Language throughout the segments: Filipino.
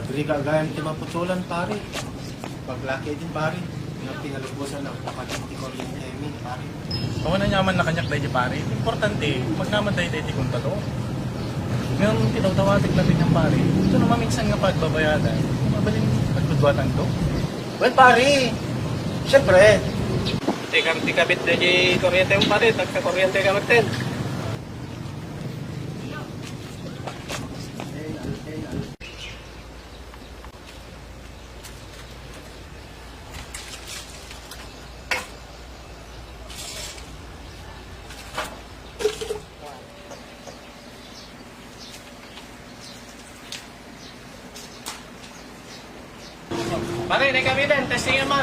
Madriga gayam ti maputulan pare. Paglaki din pare. Nga pinalubusan ng kapatid ko rin Emi pare. Kung na nyaman na kanyak tayo pare, importante, magnaman tayo tayo kung talo. Ngayon, tinawtawatig natin ng pare. Ito naman minsan nga pagbabayadan. Mabaling pagtudwatan to. Well pare, syempre. Tikabit na di kuryente mo pare, tagka-kuryente ka magten. Pare, nagkamitin, testing naman.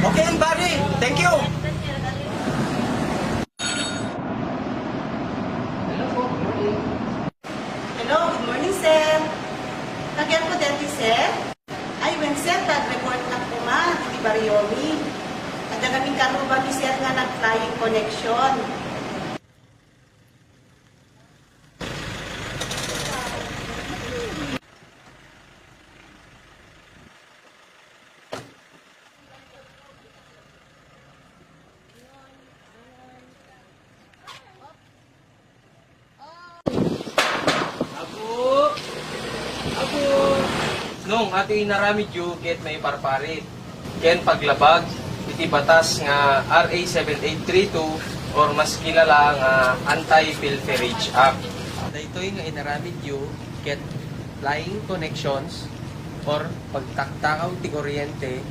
Okay pare, thank you. Hello, good morning, sir. Kagyan ko dati, sir. Ay, when sir, tag-report na po di Bariomi. Nagdagaming karuba ni sir nga nag-flying connection. Nung ato inaramid yu, ket may parparit. Ken paglabag, iti batas nga RA 7832 or mas kilala nga Anti-Pilferage Act. Daytoy nga inaramid yu, ket flying connections or pagtaktakaw ti kuryente,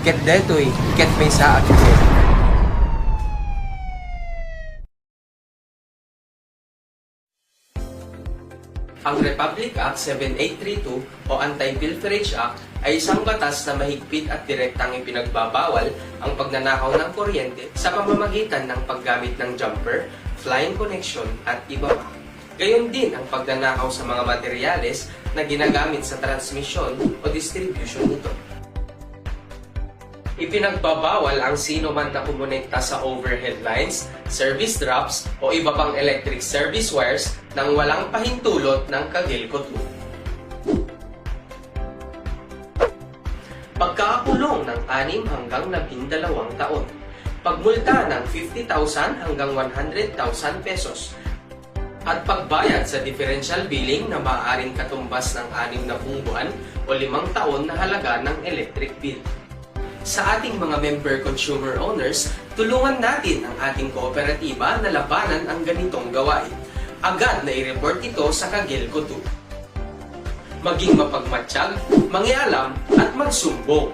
ket daytoy, ket may saag yu. Ang Republic Act 7832 o Anti-Pilferage Act ay isang batas na mahigpit at direktang ipinagbabawal ang pagnanakaw ng kuryente sa pamamagitan ng paggamit ng jumper, flying connection at iba pa. Gayon din ang pagnanakaw sa mga materyales na ginagamit sa transmission o distribution nito. Ipinagbabawal ang sino man na kumonekta sa overhead lines, service drops o iba pang electric service wires nang walang pahintulot ng kagilkot-o. Pagkakakulong ng 6 hanggang 12 taon. Pagmulta ng 50,000 hanggang 100,000 pesos. At pagbayad sa differential billing na maaaring katumbas ng 6 na buwan o 5 taon na halaga ng electric bill. Sa ating mga member consumer owners, tulungan natin ang ating kooperatiba na labanan ang ganitong gawain. Agad na i-report ito sa Kagilkot-o. Maging mapagmatsyag, mangialam at magsumbong.